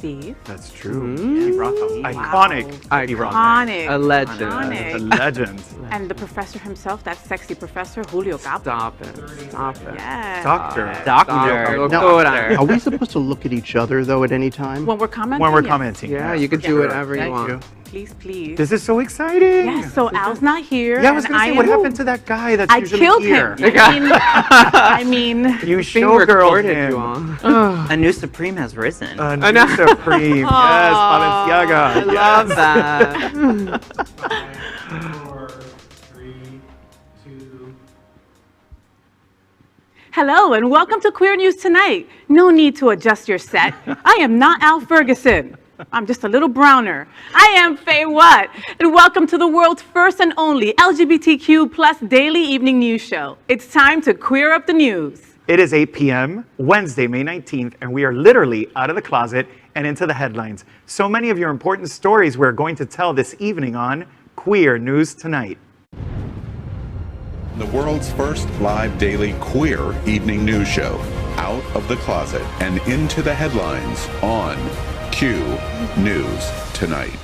Steve. That's true. Steve Rothhouse. Wow. Iconic. A legend. A legend. And the professor himself, that sexy professor, Julio Capo. Stop it. Stop it. Yes. Doctor. Doctor. Are we supposed to look at each other, though, at any time? When we're commenting? When we're yes. commenting. Yeah, yes, you can for do sure. whatever you want. Please, please. This is so exciting. Yes, so Al's not here. Yeah, I was going to say, what happened to that guy that's I usually killed here? him. I mean, You Being showgirled recorded, him. you all. A new supreme has risen. A new Supreme. Yes, Balenciaga. I love that. 4, 3, 2. hello and welcome to Queer News Tonight. No need to adjust your set. I am not Al Ferguson. I'm just a little browner. I am Faye Watt, and welcome to the world's first and only LGBTQ plus daily evening news show. It's time to queer up the news. It is 8 p.m., Wednesday, May 19th, and we are literally out of the closet and into the headlines. So many of your important stories we're going to tell this evening on Queer News Tonight. The world's first live daily queer evening news show, Out of the Closet and Into the Headlines on Q News Tonight.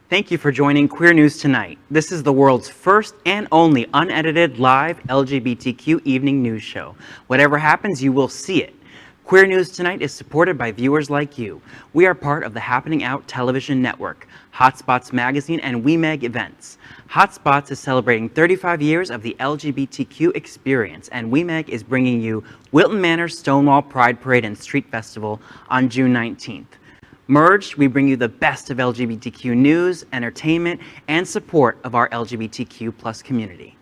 Thank you for joining Queer News Tonight. This is the world's first and only unedited live LGBTQ evening news show. Whatever happens, you will see it. Queer News Tonight is supported by viewers like you. We are part of the Happening Out television network, Hotspots Magazine, and WeMeg Events. Hotspots is celebrating 35 years of the LGBTQ experience, and WeMeg is bringing you Wilton Manor's Stonewall Pride Parade and Street Festival on June 19th. Merged, we bring you the best of LGBTQ news, entertainment, and support of our LGBTQ plus community.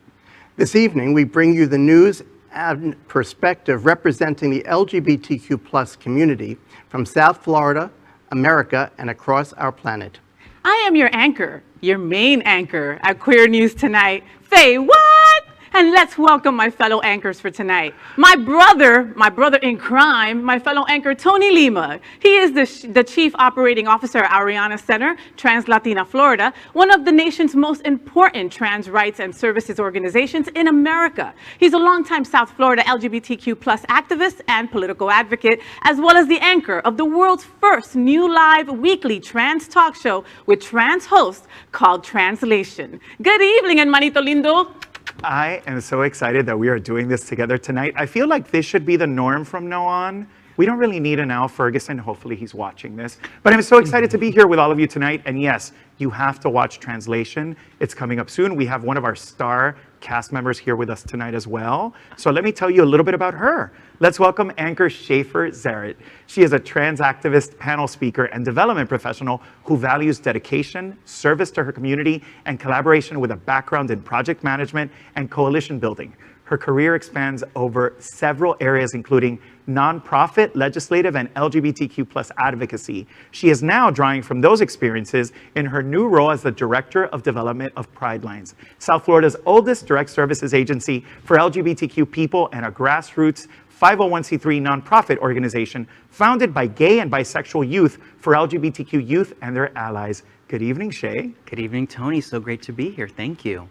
This evening, we bring you the news and perspective representing the LGBTQ plus community from South Florida, America, and across our planet. I am your anchor, your main anchor at Queer News Tonight, Faye What? And let's welcome my fellow anchors for tonight. My brother in crime, my fellow anchor, Tony Lima. He is the Chief Operating Officer at Ariana Center, Trans Latina Florida, one of the nation's most important trans rights and services organizations in America. He's a longtime South Florida LGBTQ plus activist and political advocate, as well as the anchor of the world's first new live weekly trans talk show with trans hosts called Translation. Good evening, hermanito lindo. I am so excited that we are doing this together tonight. I feel like this should be the norm from now on. We don't really need an Al Ferguson. Hopefully he's watching this. But I'm so excited to be here with all of you tonight. And yes, you have to watch Translation. It's coming up soon. We have one of our star cast members here with us tonight as well. So let me tell you a little bit about her. Let's welcome anchor Schaefer Zaret. She is a trans activist, panel speaker, and development professional who values dedication, service to her community, and collaboration with a background in project management and coalition building. Her career expands over several areas, including nonprofit, legislative, and LGBTQ plus advocacy. She is now drawing from those experiences in her new role as the Director of Development of Pride Lines, South Florida's oldest direct services agency for LGBTQ people and a grassroots 501c3 nonprofit organization founded by gay and bisexual youth for LGBTQ youth and their allies. Good evening, Shay. Good evening, Tony. So great to be here. Thank you.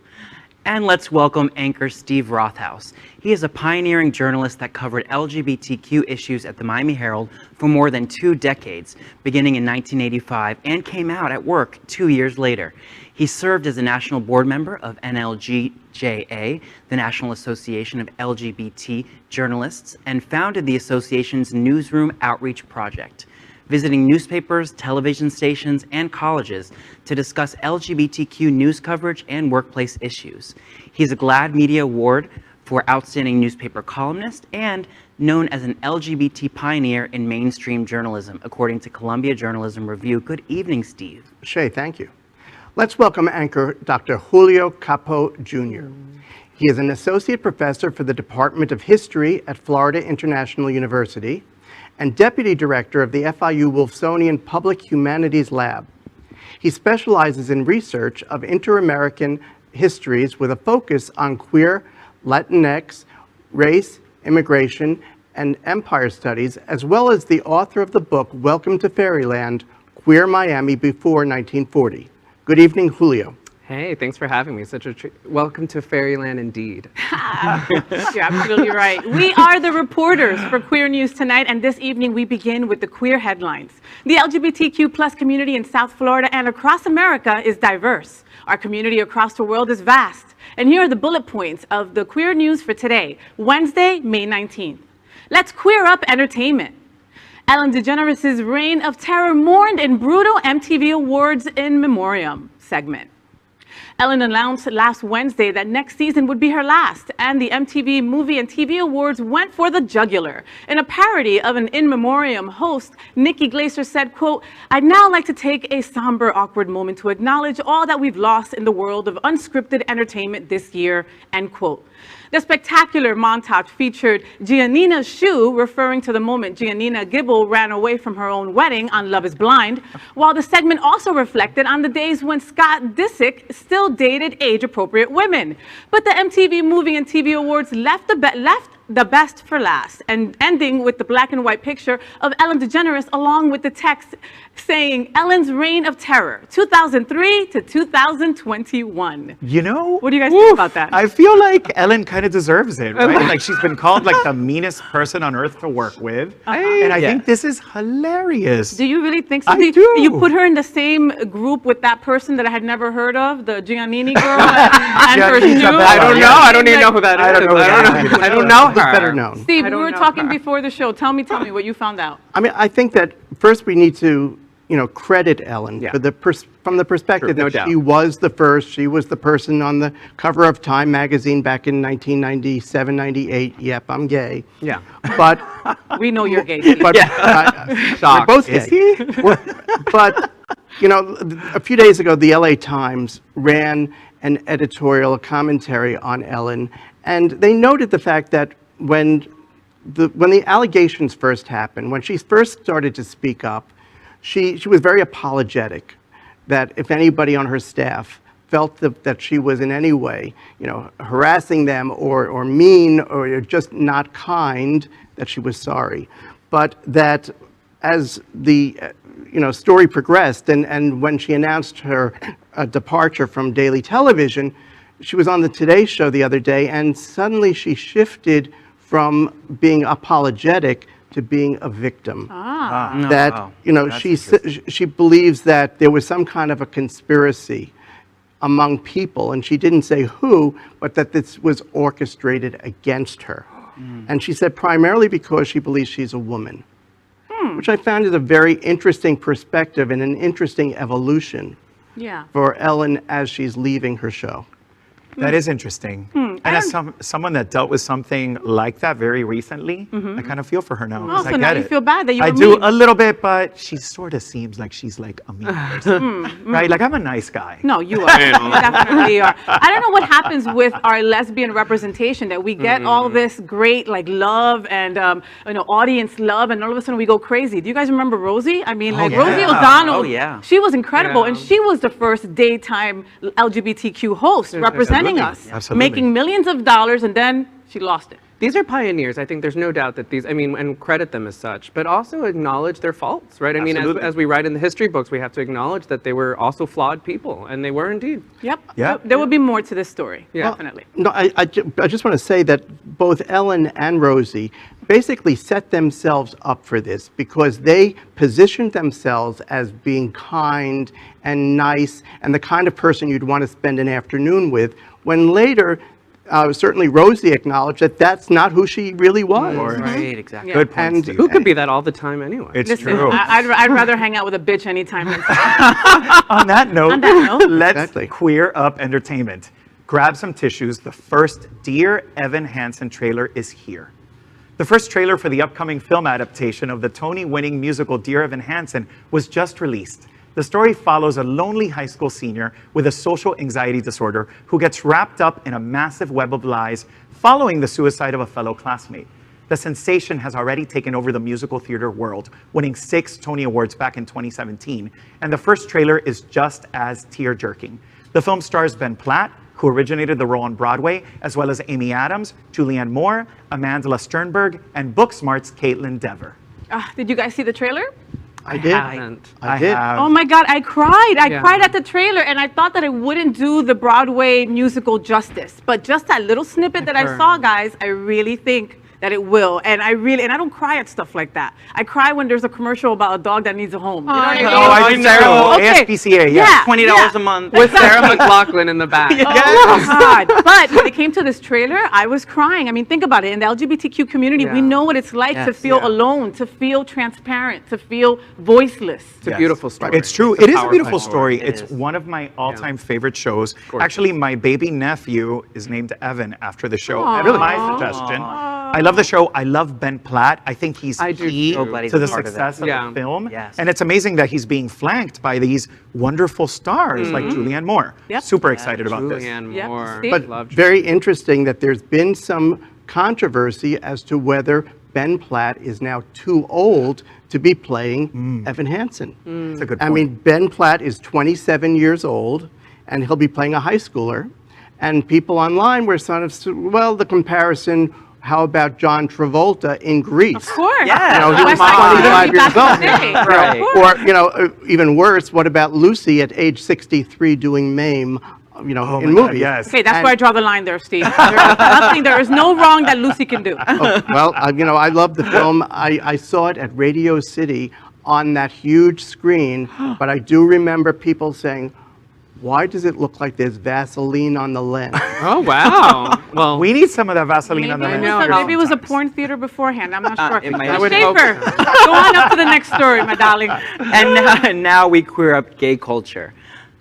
And let's welcome anchor Steve Rothhouse. He is a pioneering journalist that covered LGBTQ issues at the Miami Herald for more than 2 decades, beginning in 1985, and came out at work 2 years later. He served as a national board member of NLGJA, the National Association of LGBT Journalists, and founded the association's Newsroom Outreach Project, visiting newspapers, television stations, and colleges to discuss LGBTQ news coverage and workplace issues. He's a GLAAD Media Award for Outstanding Newspaper Columnist and known as an LGBT pioneer in mainstream journalism, according to Columbia Journalism Review. Good evening, Steve. Shay, thank you. Let's welcome anchor Dr. Julio Capo, Jr. He is an associate professor for the Department of History at Florida International University and deputy director of the FIU Wolfsonian Public Humanities Lab. He specializes in research of inter-American histories with a focus on queer, Latinx, race, immigration, and empire studies, as well as the author of the book Welcome to Fairyland, Queer Miami Before 1940. Good evening, Julio. Hey, thanks for having me. Such a treat. Welcome to Fairyland indeed. You're absolutely right. We are the reporters for Queer News Tonight, and this evening we begin with the queer headlines. The LGBTQ plus community in South Florida and across America is diverse. Our community across the world is vast. And here are the bullet points of the queer news for today, Wednesday, May 19th. Let's queer up entertainment. Ellen DeGeneres' Reign of Terror mourned in brutal MTV Awards in Memoriam segment. Ellen announced last Wednesday that next season would be her last, and the MTV Movie and TV Awards went for the jugular. In a parody of an In Memoriam host, Nikki Glaser said, quote, "I'd now like to take a somber, awkward moment to acknowledge all that we've lost in the world of unscripted entertainment this year," end quote. The spectacular montage featured Giannina's shoe, referring to the moment Giannina Gibble ran away from her own wedding on Love is Blind, while the segment also reflected on the days when Scott Disick still dated age-appropriate women. But the MTV Movie and TV Awards left the best for last, and ending with the black and white picture of Ellen DeGeneres along with the text saying Ellen's Reign of Terror, 2003 to 2021. You know, What do you guys think about that? I feel like Ellen kind of deserves it, right? Like she's been called like the meanest person on earth to work with. And I think this is hilarious. Do you really think so? I do. You put her in the same group with that person that I had never heard of, the Giannini girl and her Giannina shoe? Bella. I don't know. I don't even know who that is. I don't know who that is. I don't know He's her. better known. Steve, I we don't were know talking her. before the show. Tell me what you found out. I mean, I think that first we need to, credit Ellen Yeah. for from the perspective Sure, no that doubt. she was the first. She was the person on the cover of Time magazine back in 1997, 98. Yep, I'm gay. Yeah. But We know you're gay. Steve. we're Shocked. both Is gay. he? But a few days ago, the LA Times ran an editorial, a commentary on Ellen, and they noted the fact that when the allegations first happened, when she first started to speak up, she was very apologetic that if anybody on her staff felt that she was in any way, harassing them or mean or just not kind, that she was sorry. But that as the story progressed and when she announced her departure from daily television, she was on the Today Show the other day, and suddenly she shifted from being apologetic to being a victim. That wow. she believes that there was some kind of a conspiracy among people, and she didn't say who, but that this was orchestrated against her. And she said primarily because she believes she's a woman, which I found is a very interesting perspective and an interesting evolution Yeah. for Ellen as she's leaving her show. That is interesting. And as someone that dealt with something like that very recently, I kind of feel for her now. Oh, 'cause so I now get you it. feel bad that you I were do mean. a little bit, but she sort of seems like she's like a mean person, right? Like I'm a nice guy. No, you are. You definitely are. I don't know what happens with our lesbian representation, that we get all this great love and audience love, and all of a sudden we go crazy. Do you guys remember Rosie? I mean, yeah. Rosie O'Donnell. Oh, yeah. She was incredible, Yeah. and she was the first daytime LGBTQ host representing us, Absolutely. making millions of dollars, and then she lost it. These are pioneers. I think there's no doubt that and credit them as such, but also acknowledge their faults, right? I mean, Absolutely. as we write in the history books, we have to acknowledge that they were also flawed people, and they were indeed. Yep. Yeah. There would be more to this story. Yeah. Definitely. No, I just want to say that both Ellen and Rosie basically set themselves up for this because they positioned themselves as being kind and nice and the kind of person you'd want to spend an afternoon with, when later, certainly Rosie acknowledged that that's not who she really was. Right, exactly. Good point, And Steve. Who could be that all the time anyway? It's Listen, true. I'd rather hang out with a bitch anytime than On that note, note. let's Exactly. queer up entertainment. Grab some tissues. The first Dear Evan Hansen trailer is here. The first trailer for the upcoming film adaptation of the Tony-winning musical Dear Evan Hansen was just released. The story follows a lonely high school senior with a social anxiety disorder who gets wrapped up in a massive web of lies following the suicide of a fellow classmate. The sensation has already taken over the musical theater world, winning 6 Tony Awards back in 2017, and the first trailer is just as tear-jerking. The film stars Ben Platt, who originated the role on Broadway, as well as Amy Adams, Julianne Moore, Amandla Sternberg, and Booksmart's Caitlin Dever. Did you guys see the trailer? I did. haven't. I did. have. Oh my God, I cried. I Yeah. cried at the trailer, and I thought that it wouldn't do the Broadway musical justice. But just that little snippet that I saw, guys, I really think that it will. And I don't cry at stuff like that. I cry when there's a commercial about a dog that needs a home. You know what I mean? Oh, I did know. too. Okay. ASPCA, Yeah. yeah. $20 a month. With Sarah McLachlan in the back. Oh God! But when it came to this trailer, I was crying. I mean, think about it. In the LGBTQ community, we Yeah. know what it's like to Yes. feel Yeah. alone, to feel transparent, to feel voiceless. It's a Yes. beautiful story. It's true. It's It is a powerful beautiful story. It It's is. one of my all-time favorite shows. Gorgeous. Actually, my baby nephew is named Evan after the show. Aw. Really? My suggestion. I love the show. I love Ben Platt. I think he's I do key too. Nobody's to the part of it. success of Yeah. the film. Yes. And it's amazing that he's being flanked by these wonderful stars like Julianne Moore. Yep. Super excited about this. Julianne Yep. Moore. Steve? But Loved very interesting that there's been some controversy as to whether Ben Platt is now too old to be playing Evan Hansen. That's a good I point. mean, Ben Platt is 27 years old, and he'll be playing a high schooler. And people online were sort of, well, the comparison, how about John Travolta in Greece? Of course. Yeah. You know, he was West Side 25 Story years back in the old. day. Right. Of course. Or, you know, even worse, what about Lucy at age 63 doing MAME, you know, Oh in my God, movies? yes. Okay, that's And- where I draw the line there, Steve. There is no wrong that Lucy can do. Well, you know, I love the film. I saw it at Radio City on that huge screen, but I do remember people saying, why does it look like there's Vaseline on the lens? Oh, wow. Well, We need some of that Vaseline on the Maybe, lens. maybe it was a porn theater beforehand. I'm not sure. it might I have would been. hope Schaefer, go on up to the next story, my darling. And now we queer up gay culture.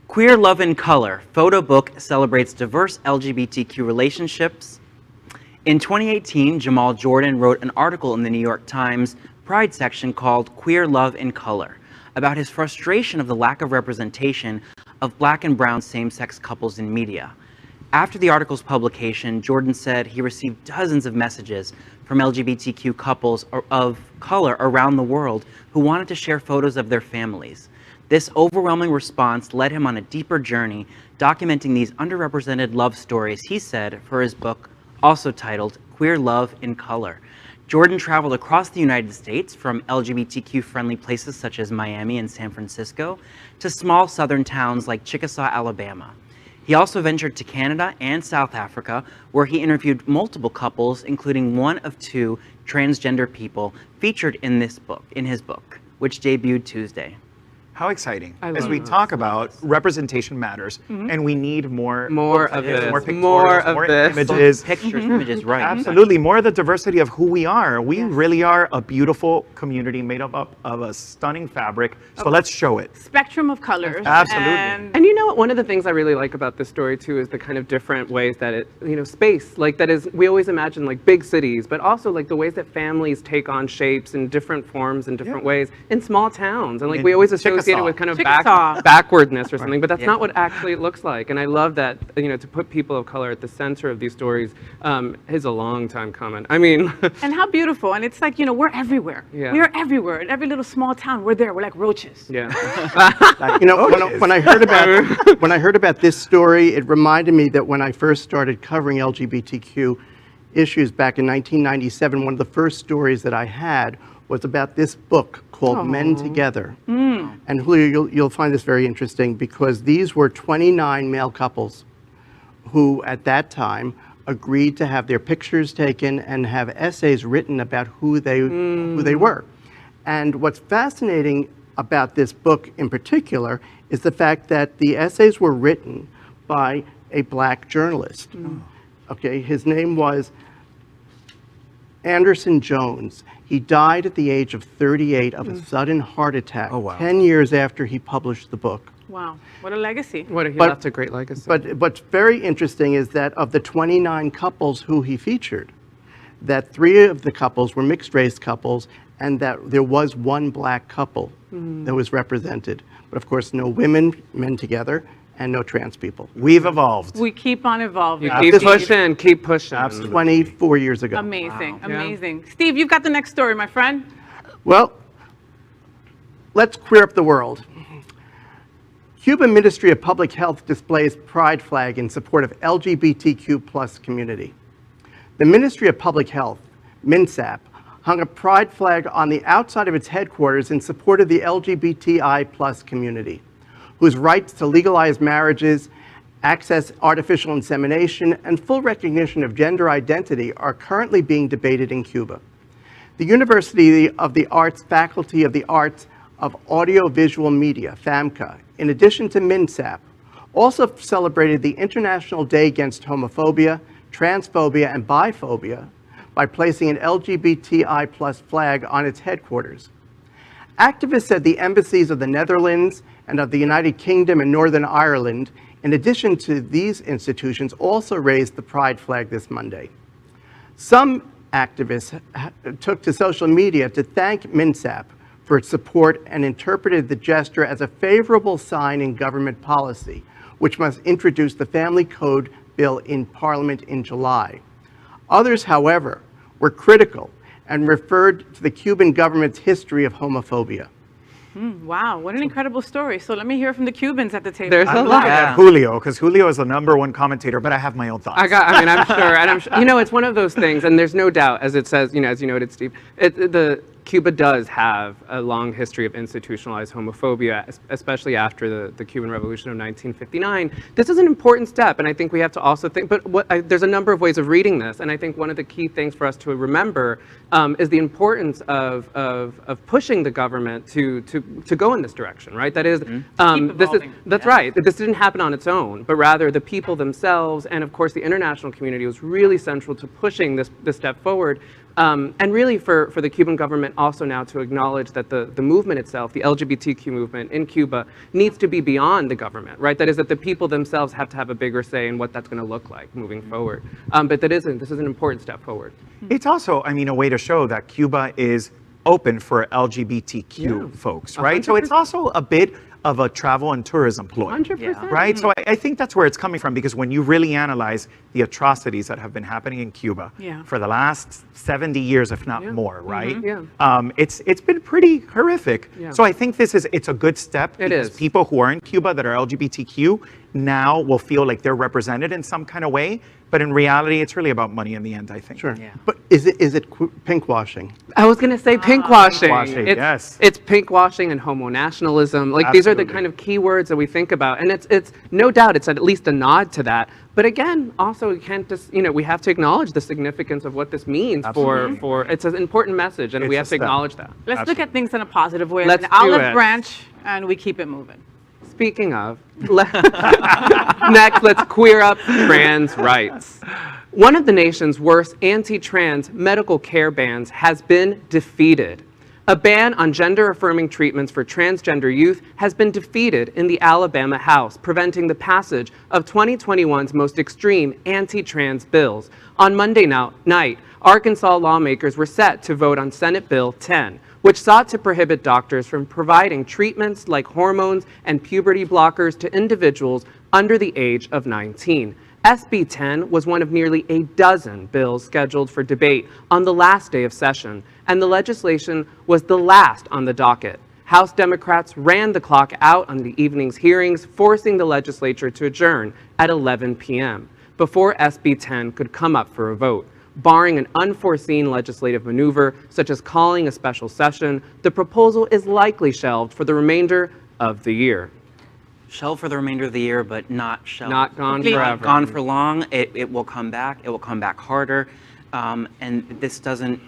Queer Love in Color photo book celebrates diverse LGBTQ relationships. In 2018, Jamal Jordan wrote an article in the New York Times Pride section called Queer Love in Color about his frustration of the lack of representation of Black and brown same-sex couples in media. After the article's publication, Jordan said he received dozens of messages from LGBTQ couples of color around the world who wanted to share photos of their families. This overwhelming response led him on a deeper journey, documenting these underrepresented love stories, he said, for his book, also titled Queer Love in Color. Jordan traveled across the United States from LGBTQ-friendly places such as Miami and San Francisco to small southern towns like Chickasaw, Alabama. He also ventured to Canada and South Africa, where he interviewed multiple couples, including one of two transgender people featured in his book, which debuted Tuesday. How exciting. I As love we this. talk about representation matters, and we need more More books of like this, this. more pictorials, More of more this. images. Pictures, images, right. Absolutely, more of the diversity of who we are. We really are a beautiful community made up of a stunning fabric. So let's show it. Spectrum of colors. Absolutely. And And you know what? One of the things I really like about this story too is the kind of different ways that it, you know, space, like that is, we always imagine like big cities, but also like the ways that families take on shapes in different forms in different ways in small towns. And like In we always associate Chickasaw. it with kind of Chickasaw. backwardness or something, but that's Yeah. not what actually it looks like. And I love that, you know, to put people of color at the center of these stories is a long time coming. I mean, and how beautiful. And it's like, you know, we're everywhere. Yeah. We are everywhere. In every little small town, we're there. We're like roaches. yeah. You know, when I heard about this story, it reminded me that when I first started covering LGBTQ issues back in 1997, one of the first stories that I had was about this book called Men Together. And Julio, you'll find this very interesting because these were 29 male couples who at that time agreed to have their pictures taken and have essays written about who they were. And what's fascinating about this book in particular is the fact that the essays were written by a Black journalist. Okay, his name was Anderson Jones. He died at the age of 38 of a sudden heart attack 10 years after he published the book. Wow. What a legacy. What a, But- that's a great legacy. But what's very interesting is that of the 29 couples who he featured, that 3 of the couples were mixed race couples and that there was one Black couple that was represented. But of course, no women, men together, and no trans people. We've evolved. We keep on evolving. you keep pushing, keep pushing. Absolutely. 24 years ago. Amazing. Yeah. Amazing. Steve, you've got the next story, my friend. Well, let's queer up the world. Cuban Ministry of Public Health displays pride flag in support of LGBTQ+ community. The Ministry of Public Health, MINSAP, hung a pride flag on the outside of its headquarters in support of the LGBTI+ community, whose rights to legalize marriages, access artificial insemination, and full recognition of gender identity are currently being debated in Cuba. The University of the Arts Faculty of the Arts of Audiovisual Media, FAMCA, in addition to MINSAP, also celebrated the International Day Against Homophobia, Transphobia, and Biphobia by placing an LGBTI+ flag on its headquarters. Activists said the embassies of the Netherlands and of the United Kingdom and Northern Ireland, in addition to these institutions, also raised the pride flag this Monday. Some activists took to social media to thank MINSAP for its support and interpreted the gesture as a favorable sign in government policy, which must introduce the Family Code bill in Parliament in July. Others, however, were critical and referred to the Cuban government's history of homophobia. Wow, what an incredible story. So let me hear from the Cubans at the table. There's a I'm lot. looking at Julio, because Julio is the #1 commentator, but I have my own thoughts. I'm sure, and I'm sure, it's one of those things, and there's no doubt, as it says, as you noted, Steve, Cuba does have a long history of institutionalized homophobia, especially after the Cuban Revolution of 1959. This is an important step, and I think we have to also think, but there's a number of ways of reading this, and I think one of the key things for us to remember is the importance of pushing the government to go in this direction, right? That is, that's right. This didn't happen on its own, but rather the people themselves, and of course the international community was really central to pushing this step forward. And really for the Cuban government also now to acknowledge that the movement itself, the LGBTQ movement in Cuba, needs to be beyond the government, right? That is that the people themselves have to have a bigger say in what that's going to look like moving forward. But this is an important step forward. It's also, a way to show that Cuba is open for LGBTQ folks, right? 100%. So it's also a bit of a travel and tourism ploy, 100%. right? So I think that's where it's coming from, because when you really analyze the atrocities that have been happening in Cuba for the last 70 years, if not more, right? It's been pretty horrific. So I think it's a good step, because people who are in Cuba that are LGBTQ now will feel like they're represented in some kind of way. But in reality, it's really about money in the end, I think. Sure. Yeah. But is it pinkwashing? I was going to say pinkwashing. Yes. It's pinkwashing and homo nationalism. Like these are the kind of key words that we think about, and it's no doubt it's at least a nod to that. But again, also we can't just we have to acknowledge the significance of what this means for it's an important message, and we have to acknowledge that. Let's look at things in a positive way. Let's an olive branch, and we keep it moving. Speaking of, next, let's queer up trans rights. One of the nation's worst anti-trans medical care bans has been defeated. A ban on gender-affirming treatments for transgender youth has been defeated in the Alabama House, preventing the passage of 2021's most extreme anti-trans bills. On Monday night, Arkansas lawmakers were set to vote on Senate Bill 10, which sought to prohibit doctors from providing treatments like hormones and puberty blockers to individuals under the age of 19. SB 10 was one of nearly a dozen bills scheduled for debate on the last day of session, and the legislation was the last on the docket. House Democrats ran the clock out on the evening's hearings, forcing the legislature to adjourn at 11 p.m. before SB 10 could come up for a vote. Barring an unforeseen legislative maneuver, such as calling a special session, the proposal is likely shelved for the remainder of the year. Shelved for the remainder of the year, but not shelved. Not gone forever. Gone for long. It will come back. It will come back harder. And this doesn't,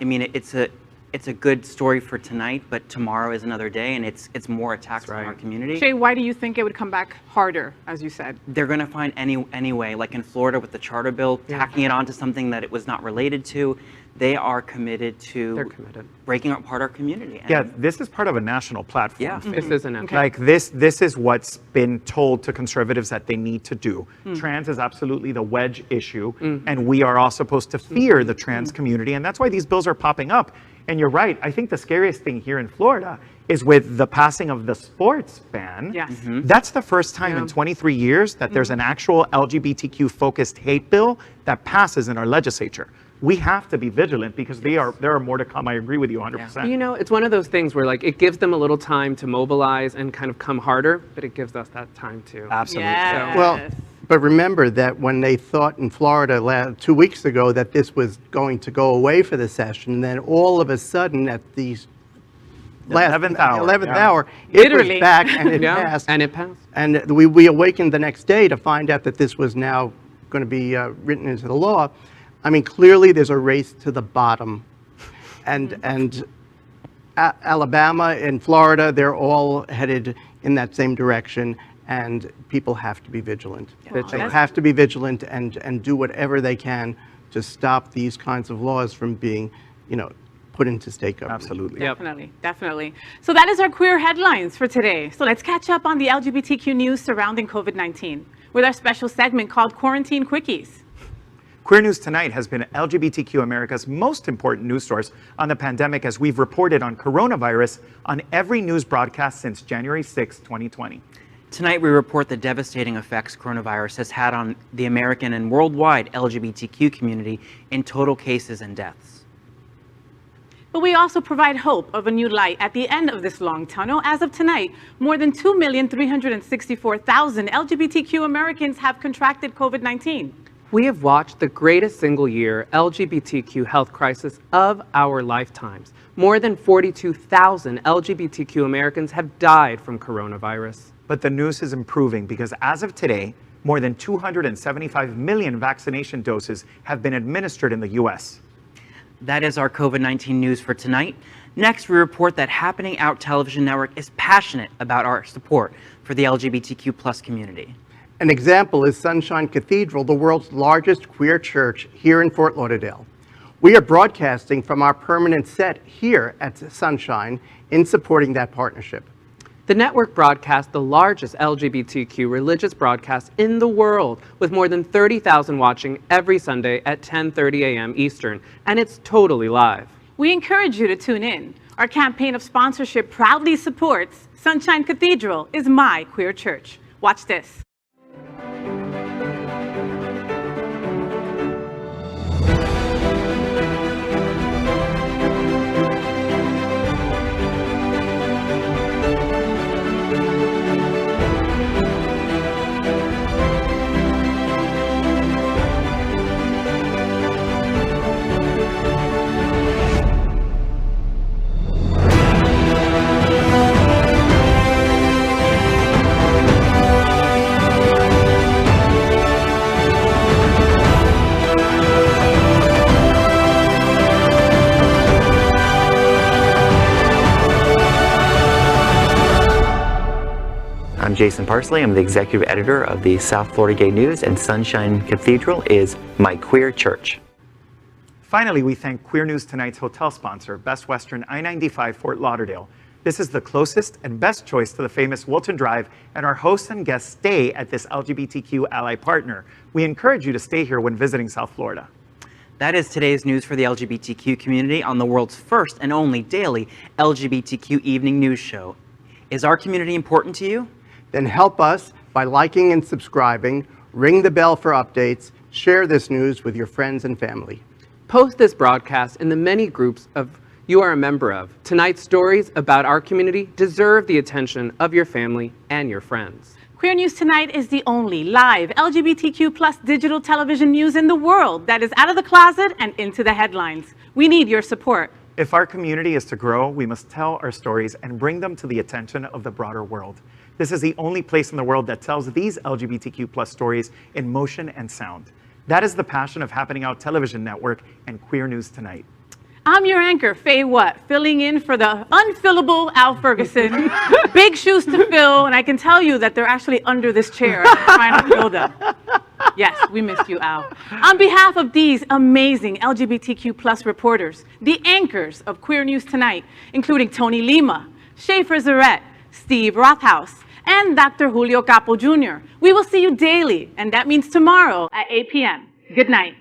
it's a good story for tonight, but tomorrow is another day, and it's more attacks on our community. Shay, why do you think it would come back harder, as you said? They're going to find any way, like in Florida with the charter bill, tacking it onto something that it was not related to. They are committed to breaking apart our community. And this is part of a national platform. Yeah, this is an national. Like this is what's been told to conservatives that they need to do. Trans is absolutely the wedge issue, and we are all supposed to fear the trans community, and that's why these bills are popping up. And you're right, I think the scariest thing here in Florida is with the passing of the sports ban. Yes. That's the first time in 23 years that there's an actual LGBTQ-focused hate bill that passes in our legislature. We have to be vigilant, because there are more to come. I agree with you 100%. It's one of those things where it gives them a little time to mobilize and kind of come harder, but it gives us that time too. Absolutely. Yes. Well, But remember that when they thought in Florida 2 weeks ago that this was going to go away for the session, then all of a sudden at the 11th hour, 11th yeah. hour, it Literally. was back and it Yeah, passed. and it passed. And we awakened the next day to find out that this was now going to be written into the law. I mean, clearly there's a race to the bottom. And Alabama and Florida, they're all headed in that same direction, and people have to be vigilant. They have to be vigilant and do whatever they can to stop these kinds of laws from being, put into state government. Absolutely. Yep. Definitely, definitely. So that is our queer headlines for today. So let's catch up on the LGBTQ news surrounding COVID-19 with our special segment called Quarantine Quickies. Queer News Tonight has been LGBTQ America's most important news source on the pandemic, as we've reported on coronavirus on every news broadcast since January 6, 2020. Tonight, we report the devastating effects coronavirus has had on the American and worldwide LGBTQ community in total cases and deaths. But we also provide hope of a new light at the end of this long tunnel. As of tonight, more than 2,364,000 LGBTQ Americans have contracted COVID-19. We have watched the greatest single year LGBTQ health crisis of our lifetimes. More than 42,000 LGBTQ Americans have died from coronavirus. But the news is improving because as of today, more than 275 million vaccination doses have been administered in the U.S. That is our COVID-19 news for tonight. Next, we report that Happening Out Television Network is passionate about our support for the LGBTQ+ community. An example is Sunshine Cathedral, the world's largest queer church here in Fort Lauderdale. We are broadcasting from our permanent set here at Sunshine in supporting that partnership. The network broadcasts the largest LGBTQ religious broadcast in the world, with more than 30,000 watching every Sunday at 10:30 a.m. Eastern, and it's totally live. We encourage you to tune in. Our campaign of sponsorship proudly supports Sunshine Cathedral is my queer church. Watch this. I'm Jason Parsley. I'm the executive editor of the South Florida Gay News, and Sunshine Cathedral is my queer church. Finally, we thank Queer News Tonight's hotel sponsor, Best Western I-95 Fort Lauderdale. This is the closest and best choice to the famous Wilton Drive, and our hosts and guests stay at this LGBTQ ally partner. We encourage you to stay here when visiting South Florida. That is today's news for the LGBTQ community on the world's first and only daily LGBTQ evening news show. Is our community important to you? Then help us by liking and subscribing, ring the bell for updates, share this news with your friends and family. Post this broadcast in the many groups you are a member of. Tonight's stories about our community deserve the attention of your family and your friends. Queer News Tonight is the only live LGBTQ+ digital television news in the world that is out of the closet and into the headlines. We need your support. If our community is to grow, we must tell our stories and bring them to the attention of the broader world. This is the only place in the world that tells these LGBTQ+ stories in motion and sound. That is the passion of Happening Out Television Network and Queer News Tonight. I'm your anchor, Faye Watt, filling in for the unfillable Al Ferguson. Big shoes to fill, and I can tell you that they're actually under this chair. I'm trying to fill them. Yes, we missed you, Al. On behalf of these amazing LGBTQ+ reporters, the anchors of Queer News Tonight, including Tony Lima, Schaefer Zarette, Steve Rothaus, and Dr. Julio Capo Jr. We will see you daily, and that means tomorrow at 8 p.m. Good night.